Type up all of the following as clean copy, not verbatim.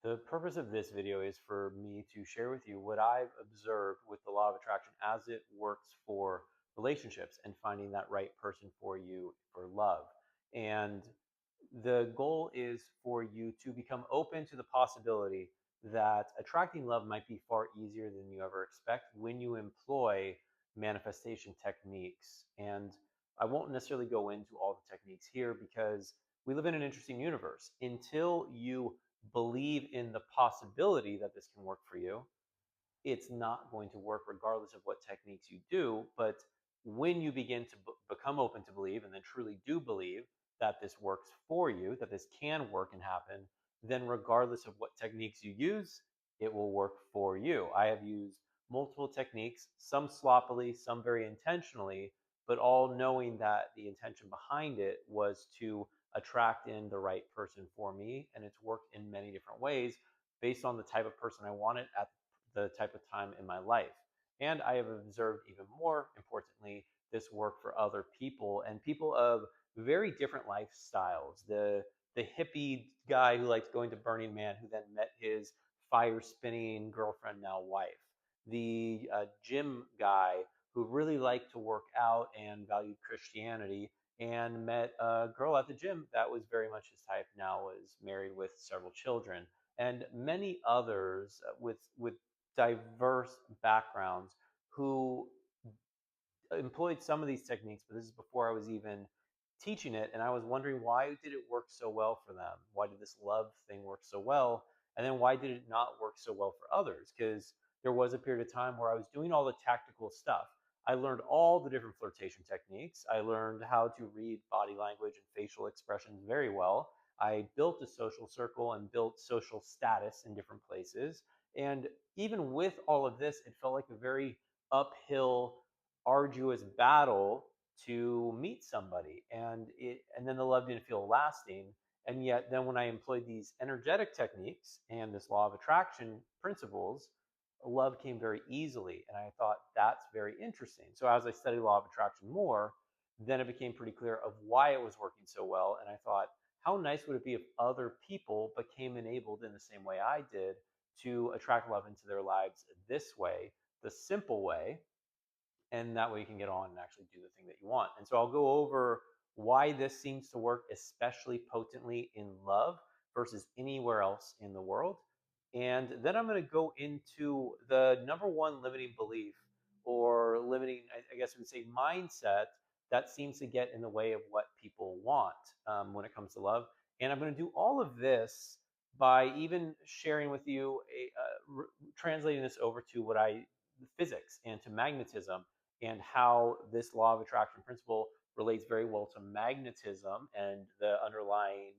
The purpose of this video is for me to share with you what I've observed with the law of attraction as it works for relationships and finding that right person for you for love. And the goal is for you to become open to the possibility that attracting love might be far easier than you ever expect when you employ manifestation techniques. And I won't necessarily go into all the techniques here because we live in an interesting universe. Until you believe in the possibility that this can work for you, it's not going to work regardless of what techniques you do. But when you begin to become open to believe and then truly do believe that this works for you, that this can work and happen, then regardless of what techniques you use, it will work for you. I have used multiple techniques, some sloppily, some very intentionally, but all knowing that the intention behind it was to attract in the right person for me. And it's worked in many different ways based on the type of person I wanted at the type of time in my life. And I have observed, even more importantly, this work for other people and people of very different lifestyles. The hippie guy who likes going to Burning Man, who then met his fire spinning girlfriend, now wife. The gym guy who really liked to work out and valued Christianity and met a girl at the gym that was very much his type, now is married with several children, and many others with diverse backgrounds who employed some of these techniques, but this is before I was even teaching it. And I was wondering, why did it work so well for them? Why did this love thing work so well? And then why did it not work so well for others? Because there was a period of time where I was doing all the tactical stuff. I learned all the different flirtation techniques. I learned how to read body language and facial expressions very well. I built a social circle and built social status in different places. And even with all of this, it felt like a very uphill, arduous battle to meet somebody, and then the love didn't feel lasting. And yet then when I employed these energetic techniques and this law of attraction principles, love came very easily. And I thought, that's very interesting. So as I studied law of attraction more, then it became pretty clear of why it was working so well. And I thought, how nice would it be if other people became enabled in the same way I did to attract love into their lives this way, the simple way, and that way you can get on and actually do the thing that you want. And so I'll go over why this seems to work especially potently in love versus anywhere else in the world. And then I'm going to go into the number one limiting belief, or limiting, I guess we would say, mindset that seems to get in the way of what people want when it comes to love. And I'm going to do all of this by even sharing with you translating this over to what I physics and to magnetism, and how this law of attraction principle relates very well to magnetism and the underlying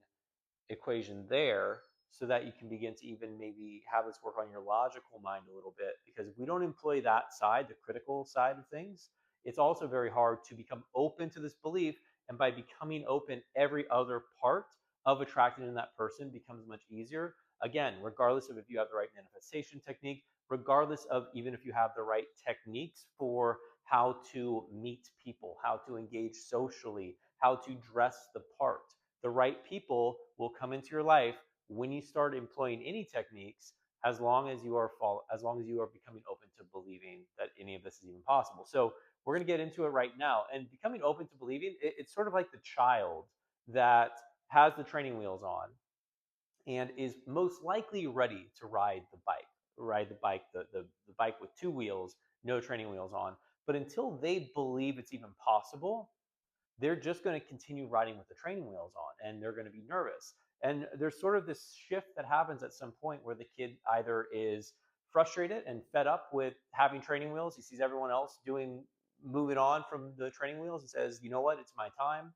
equation there, so that you can begin to even maybe have this work on your logical mind a little bit. Because if we don't employ that side, the critical side of things, it's also very hard to become open to this belief. And by becoming open, every other part of attracting in that person becomes much easier. Again, regardless of if you have the right manifestation technique, regardless of even if you have the right techniques for how to meet people, how to engage socially, how to dress the part, the right people will come into your life when you start employing any techniques, as long as you are becoming open to believing that any of this is even possible. So we're going to get into it right now. And becoming open to believing, it's sort of like the child that has the training wheels on and is most likely ready to ride the bike with two wheels, no training wheels on. But until they believe it's even possible, they're just going to continue riding with the training wheels on, and they're going to be nervous. And there's sort of this shift that happens at some point where the kid either is frustrated and fed up with having training wheels. He sees everyone else moving on from the training wheels and says, you know what, it's my time.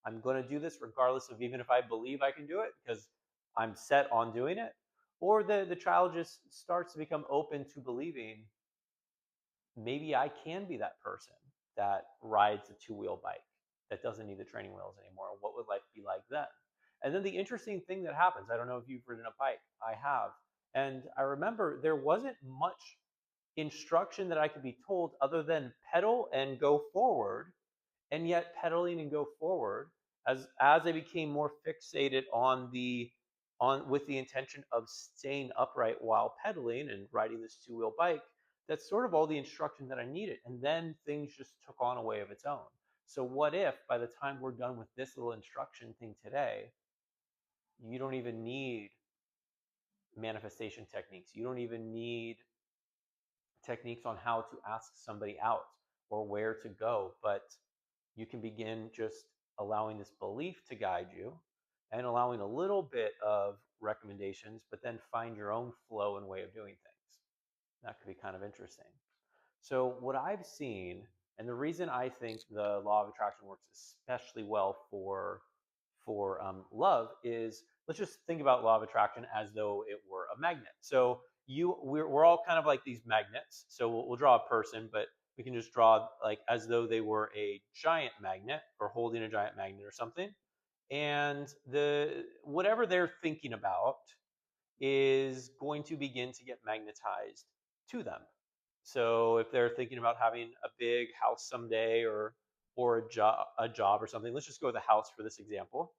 I'm going to do this regardless of even if I believe I can do it, because I'm set on doing it. Or the child just starts to become open to believing, maybe I can be that person that rides a two-wheel bike that doesn't need the training wheels anymore. What would life be like then? And then the interesting thing that happens, I don't know if you've ridden a bike, I have. And I remember there wasn't much instruction that I could be told other than pedal and go forward. And yet pedaling and go forward, as I became more fixated on the on with the intention of staying upright while pedaling and riding this two-wheel bike. That's sort of all the instruction that I needed. And then things just took on a way of its own. So what if by the time we're done with this little instruction thing today, you don't even need manifestation techniques. You don't even need techniques on how to ask somebody out or where to go, but you can begin just allowing this belief to guide you and allowing a little bit of recommendations, but then find your own flow and way of doing things. That could be kind of interesting. So, what I've seen, and the reason I think the law of attraction works especially well for love is, let's just think about law of attraction as though it were a magnet. So we're all kind of like these magnets. So we'll draw a person, but we can just draw like as though they were a giant magnet or holding a giant magnet or something. And the whatever they're thinking about is going to begin to get magnetized to them. So if they're thinking about having a big house someday or a job or something, let's just go with a house for this example.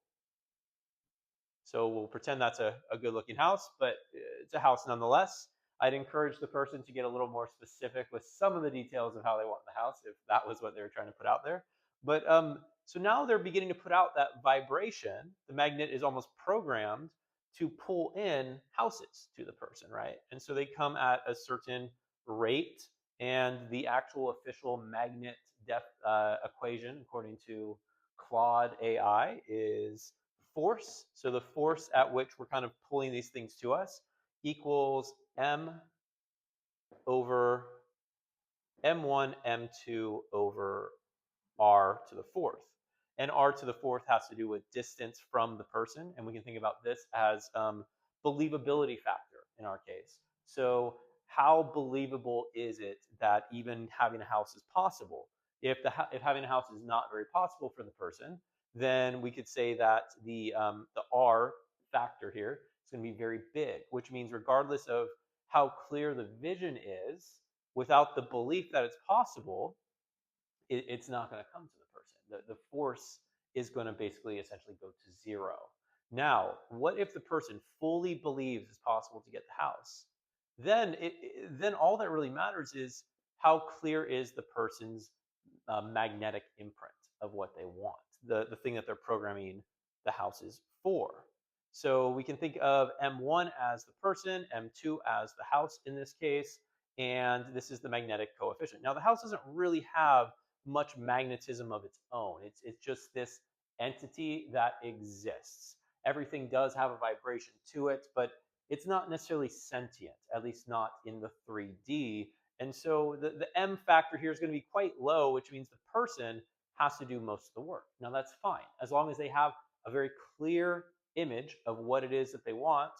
So we'll pretend that's a good looking house, but it's a house nonetheless. I'd encourage the person to get a little more specific with some of the details of how they want the house, if that was what they were trying to put out there. But so now they're beginning to put out that vibration. The magnet is almost programmed to pull in houses to the person, right? And so they come at a certain rate, and the actual official magnet depth equation, according to Claude AI, is force. So the force at which we're kind of pulling these things to us equals m over m1, m2 over r to the fourth. And r to the fourth has to do with distance from the person. And we can think about this as believability factor in our case. So how believable is it that even having a house is possible? If having a house is not very possible for the person, then we could say that the R factor here is going to be very big, which means regardless of how clear the vision is, without the belief that it's possible, it's not going to come to the person. The force is going to basically essentially go to zero. Now, what if the person fully believes it's possible to get the house? Then all that really matters is how clear is the person's magnetic imprint of what they want, the thing that they're programming the houses for. So we can think of M1 as the person, M2 as the house in this case, and this is the magnetic coefficient. Now the house doesn't really have much magnetism of its own. It's just this entity that exists. Everything does have a vibration to it, but it's not necessarily sentient, at least not in the 3D. And so the M factor here is going to be quite low, which means the person has to do most of the work. Now that's fine, as long as they have a very clear image of what it is that they want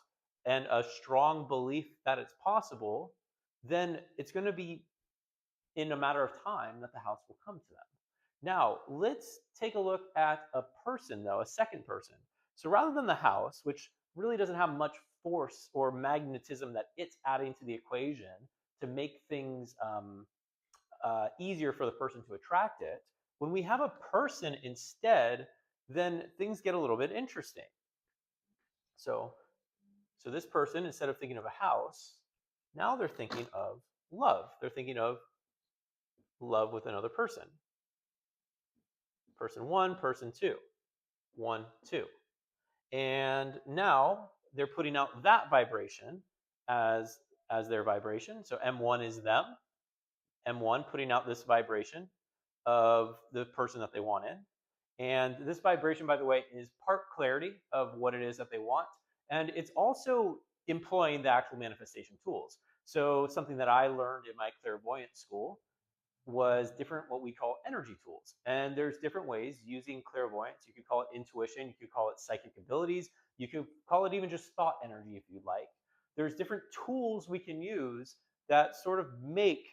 and a strong belief that it's possible, then it's going to be in a matter of time that the house will come to them. Now, let's take a look at a person, though, a second person. So rather than the house, which really doesn't have much force or magnetism that it's adding to the equation to make things easier for the person to attract it, when we have a person instead, then things get a little bit interesting. So, so this person, instead of thinking of a house, now they're thinking of love. They're thinking of love with another person. Person one, person two, 1, 2. And now they're putting out that vibration as their vibration. So M1 is them. M1 putting out this vibration of the person that they want in. And this vibration, by the way, is part clarity of what it is that they want. And it's also employing the actual manifestation tools. So something that I learned in my clairvoyant school was different what we call energy tools. And there's different ways using clairvoyance. You could call it intuition, you could call it psychic abilities, you could call it even just thought energy if you'd like. There's different tools we can use that sort of make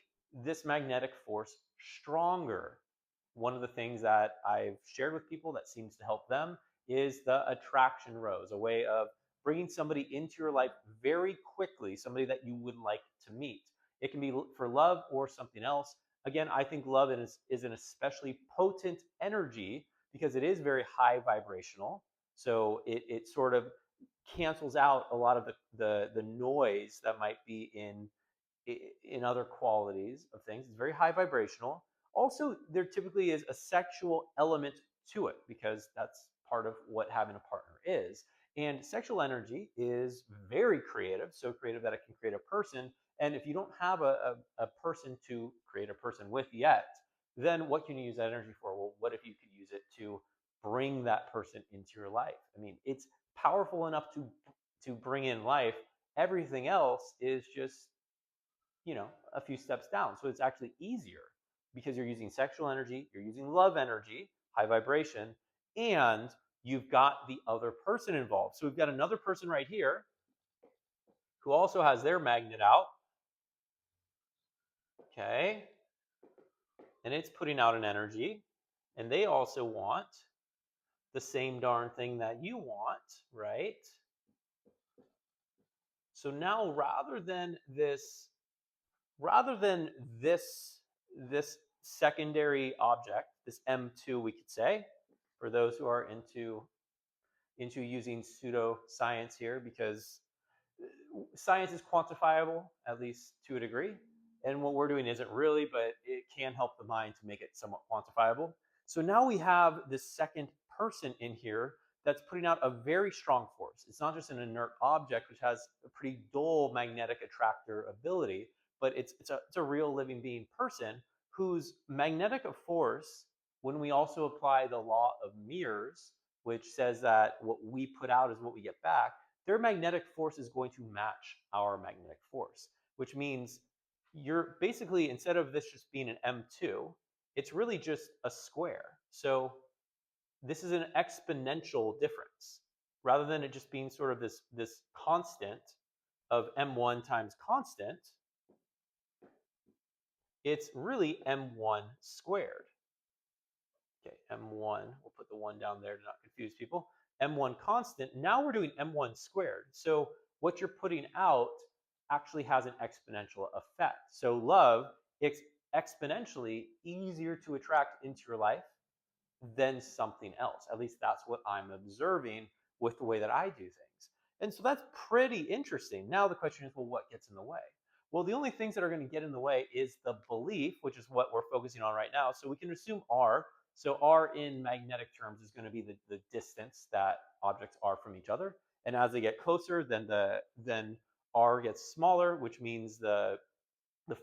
this magnetic force stronger. One of the things that I've shared with people that seems to help them is the attraction rose, a way of bringing somebody into your life very quickly, somebody that you would like to meet. It can be for love or something else. Again, I think love is an especially potent energy because it is very high vibrational. So it sort of cancels out a lot of the noise that might be in other qualities of things. It's very high vibrational. Also, there typically is a sexual element to it because that's part of what having a partner is. And sexual energy is very creative, so creative that it can create a person. And if you don't have a person to create a person with yet, then what can you use that energy for? Well, what if you could use it to bring that person into your life? I mean, it's powerful enough to bring in life. Everything else is just, a few steps down. So it's actually easier because you're using sexual energy, you're using love energy, high vibration, and you've got the other person involved. So we've got another person right here who also has their magnet out. Okay. And it's putting out an energy. And they also want the same darn thing that you want, right? So now rather than this this secondary object, this M2, we could say, for those who are into using pseudoscience here, because science is quantifiable, at least to a degree. And what we're doing isn't really, but it can help the mind to make it somewhat quantifiable. So now we have this second person in here that's putting out a very strong force. It's not just an inert object, which has a pretty dull magnetic attractor ability, but it's a real living being person whose magnetic force, when we also apply the law of mirrors, which says that what we put out is what we get back, their magnetic force is going to match our magnetic force, which means you're basically, instead of this just being an M2, it's really just a square. So this is an exponential difference rather than it just being sort of this constant of M1 times constant. It's really M1 squared. Okay, M1, we'll put the 1 down there to not confuse people. M1 constant, now we're doing M1 squared. So what you're putting out actually has an exponential effect. So love, it's exponentially easier to attract into your life than something else. At least that's what I'm observing with the way that I do things. And so that's pretty interesting. Now the question is, well, what gets in the way? Well, the only things that are going to get in the way is the belief, which is what we're focusing on right now. So we can assume R. So R in magnetic terms is going to be the distance that objects are from each other. And as they get closer, then R gets smaller, which means the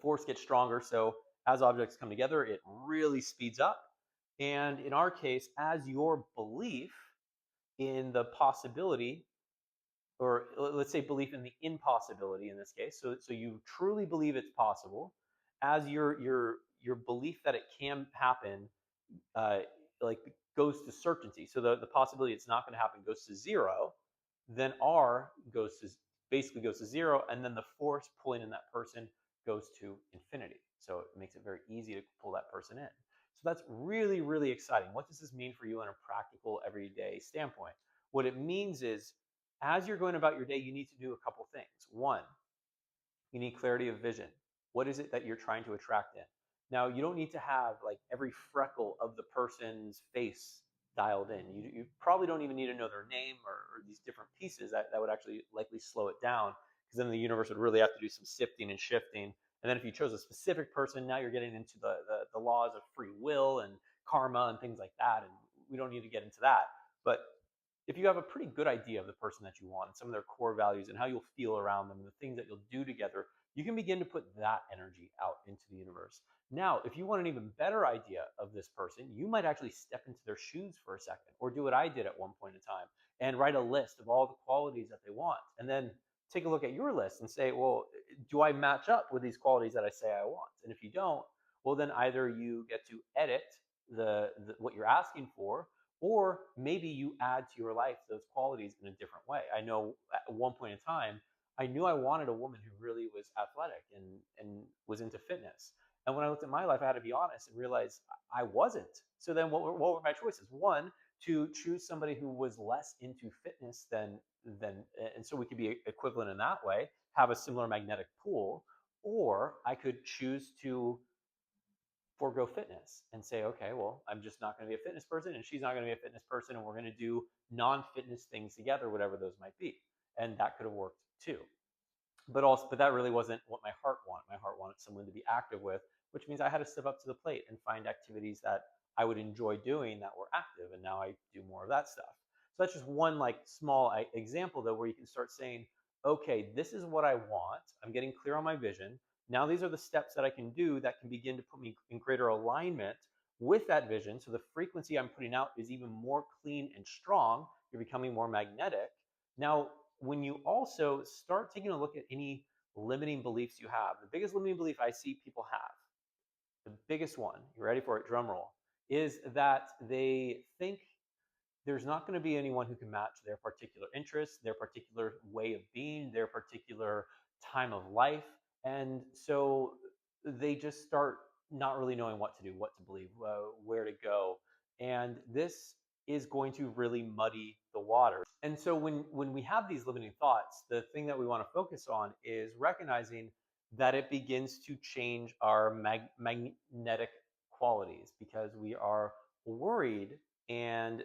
force gets stronger. So as objects come together, it really speeds up. And in our case, as your belief in the possibility, or let's say belief in the impossibility in this case, so you truly believe it's possible, as your belief that it can happen, uh, like goes to certainty. So the possibility it's not going to happen goes to zero. Then R basically goes to zero, and then the force pulling in that person goes to infinity. So it makes it very easy to pull that person in. So that's really, really exciting. What does this mean for you on a practical, everyday standpoint? What it means is, as you're going about your day, you need to do a couple things. One, you need clarity of vision. What is it that you're trying to attract in? Now, you don't need to have like every freckle of the person's face dialed in. You probably don't even need to know their name or these different pieces. That would actually likely slow it down, because then the universe would really have to do some sifting and shifting. And then if you chose a specific person, now you're getting into the laws of free will and karma and things like that. And we don't need to get into that. But if you have a pretty good idea of the person that you want and some of their core values and how you'll feel around them and the things that you'll do together, you can begin to put that energy out into the universe. Now, if you want an even better idea of this person, you might actually step into their shoes for a second, or do what I did at one point in time and write a list of all the qualities that they want. And then take a look at your list and say, well, do I match up with these qualities that I say I want? And if you don't, well, then either you get to edit what you're asking for, or maybe you add to your life those qualities in a different way. I know at one point in time, I knew I wanted a woman who really was athletic and was into fitness. And when I looked at my life, I had to be honest and realize I wasn't. So then what were my choices? One, to choose somebody who was less into fitness than and so we could be equivalent in that way, have a similar magnetic pool, or I could choose to forego fitness and say, okay, well, I'm just not going to be a fitness person and she's not going to be a fitness person, and we're going to do non-fitness things together, whatever those might be. and that could have worked too. But that really wasn't what my heart wanted. My heart wanted someone to be active with, which means I had to step up to the plate and find activities that I would enjoy doing that were active. And now I do more of that stuff. So that's just one like small example though, where you can start saying, okay, this is what I want. I'm getting clear on my vision. Now these are the steps that I can do that can begin to put me in greater alignment with that vision. So the frequency I'm putting out is even more clean and strong. You're becoming more magnetic. Now, when you also start taking a look at any limiting beliefs you have, the biggest limiting belief I see people have, the biggest one, you ready for it? Drum roll, is that they think there's not going to be anyone who can match their particular interests, their particular way of being, their particular time of life. And so they just start not really knowing what to do, what to believe, where to go. And this is going to really muddy the water. And so when we have these limiting thoughts, the thing that we want to focus on is recognizing that it begins to change our magnetic qualities, because we are worried and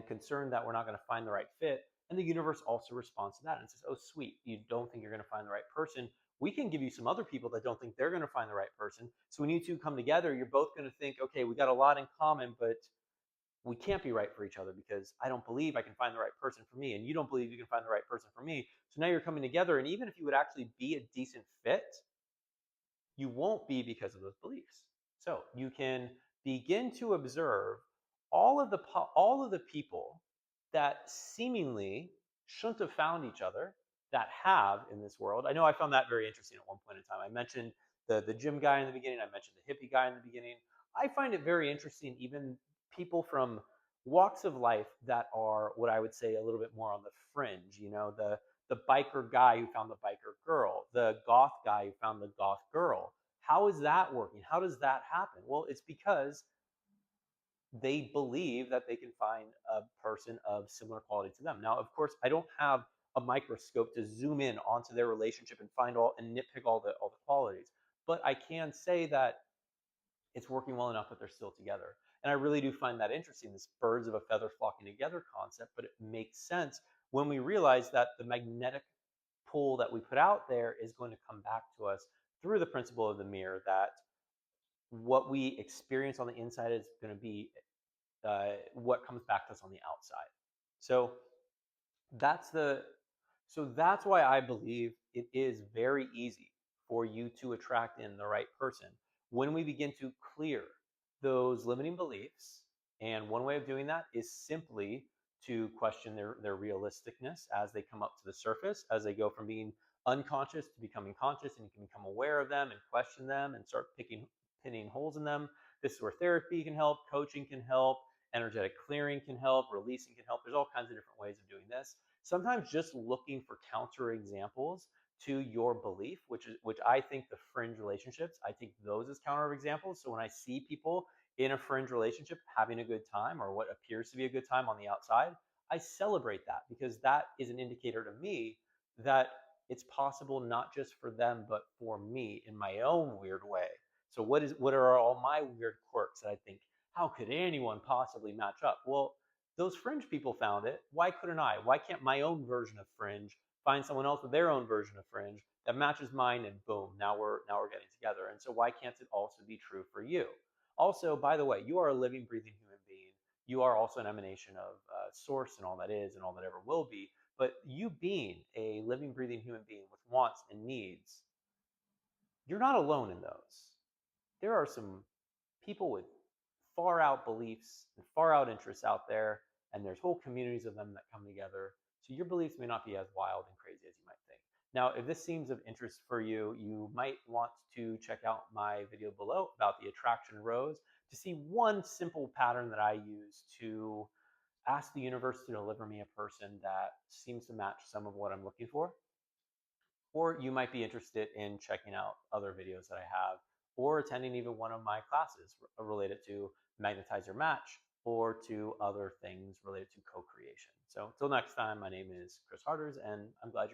concerned that we're not going to find the right fit. And the universe also responds to that and says, oh, sweet, you don't think you're going to find the right person. We can give you some other people that don't think they're going to find the right person. So when you two come together, you're both going to think, okay, we got a lot in common, but we can't be right for each other because I don't believe I can find the right person for me, and you don't believe you can find the right person for me. So now you're coming together, and even if you would actually be a decent fit, you won't be because of those beliefs. So you can begin to observe all of the people that seemingly shouldn't have found each other that have in this world. I know I found that very interesting at one point in time. I mentioned the gym guy in the beginning. I mentioned the hippie guy in the beginning. I find it very interesting, even people from walks of life that are what I would say a little bit more on the fringe. You know, the biker guy who found the biker girl, the goth guy who found the goth girl. How is that working? How does that happen? Well, it's because they believe that they can find a person of similar quality to them. Now, of course, I don't have a microscope to zoom in onto their relationship and find all and nitpick all the qualities, but I can say that it's working well enough that they're still together. And I really do find that interesting, this birds of a feather flocking together concept, but it makes sense when we realize that the magnetic pull that we put out there is going to come back to us through the principle of the mirror, that what we experience on the inside is going to be what comes back to us on the outside. So that's the that's why I believe it is very easy for you to attract in the right person when we begin to clear those limiting beliefs. And one way of doing that is simply to question their realisticness as they come up to the surface, as they go from being unconscious to becoming conscious, and you can become aware of them and question them and start pinning holes in them. This is where therapy can help, coaching can help, energetic clearing can help, releasing can help. There's all kinds of different ways of doing this. Sometimes just looking for counter examples to your belief, which I think the fringe relationships, I take those as counter examples. So when I see people in a fringe relationship having a good time, or what appears to be a good time on the outside, I celebrate that, because that is an indicator to me that it's possible not just for them, but for me in my own weird way. So what are all my weird quirks that I think, how could anyone possibly match up? Well, those fringe people found it. Why couldn't I? Why can't my own version of fringe find someone else with their own version of fringe that matches mine, and boom, now we're getting together. And so why can't it also be true for you? Also, by the way, you are a living, breathing human being. You are also an emanation of source and all that is and all that ever will be. But you being a living, breathing human being with wants and needs, you're not alone in those. There are some people with far out beliefs and far out interests out there, and there's whole communities of them that come together. So your beliefs may not be as wild and crazy as you might think. Now, if this seems of interest for you, you might want to check out my video below about the attraction rose to see one simple pattern that I use to ask the universe to deliver me a person that seems to match some of what I'm looking for. Or you might be interested in checking out other videos that I have, or attending even one of my classes related to magnetize your match, or to other things related to co-creation. So until next time, my name is Chris Harders, and I'm glad you're here.